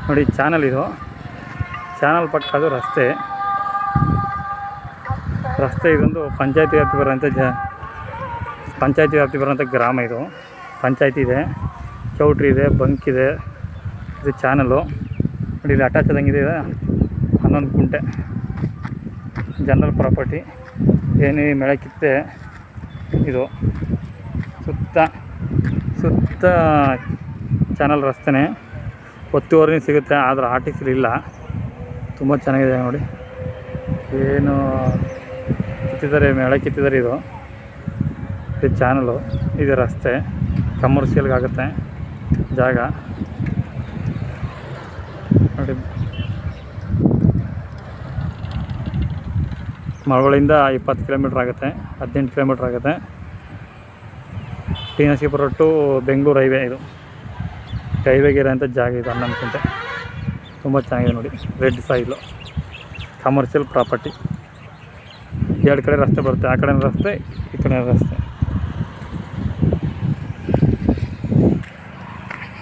ನೋಡಿ ಚಾನಲ್ ಇದು, ಚಾನಲ್ ಪಕ್ಕ ಅದು ರಸ್ತೆ. ಇದೊಂದು ಪಂಚಾಯತಿ ವ್ಯಾಪ್ತಿ ಬರೋಂಥ ಗ್ರಾಮ. ಇದು ಪಂಚಾಯತಿ ಇದೆ, ಚೌಟ್ರಿ ಇದೆ, ಬಂಕ್ ಇದೆ. ಇದು ಚಾನಲು ನೋಡಿ, ಇಲ್ಲಿ ಅಟ್ಯಾಚ್ ಆದಂಗಿದೆ 11 ಕುಂಟೆ. General property. ಏನೇ ಮೆಳಕಿತ್ತೆ ಇದು ಸುತ್ತ ಚಾನಲ್ ರಸ್ತೆನೇ. ಒತ್ತುವರಿ ಸಿಗುತ್ತೆ, ಆದರೆ ಆರ್ಟಿಫಿಲ್ ಇಲ್ಲ. ತುಂಬ ಚೆನ್ನಾಗಿದೆ ನೋಡಿ, ಏನು ಕಿತ್ತಿದ್ದಾರೆ, ಮೇಳ ಕಿತ್ತಿದ್ದಾರೆ. ಇದು ಚಾನಲು, ಇದು ರಸ್ತೆ, ಕಮರ್ಷಿಯಲ್ಗಾಗುತ್ತೆ ಜಾಗ ನೋಡಿ. ಮಳವಳ್ಳಿಯಿಂದ 20 ಕಿಲೋಮೀಟ್ರ್ ಆಗುತ್ತೆ, 18 ಕಿಲೋಮೀಟ್ರ್ ಆಗುತ್ತೆ. T Narasipura to Bengaluru highway. ಇದು ಹೈವೇಗೆ ಇರೋಂಥ ಜಾಗ ಇದು 11 ಕುಂಟೆ. ತುಂಬ ಚೆನ್ನಾಗಿದೆ ನೋಡಿ, ರೆಡ್ ಸಾಯಿಲು, ಕಮರ್ಷಿಯಲ್ ಪ್ರಾಪರ್ಟಿ. 2 ಕಡೆ ರಸ್ತೆ ಬರುತ್ತೆ, ಆ ಕಡೆ ರಸ್ತೆ, ಈ ಕಡೆ ರಸ್ತೆ.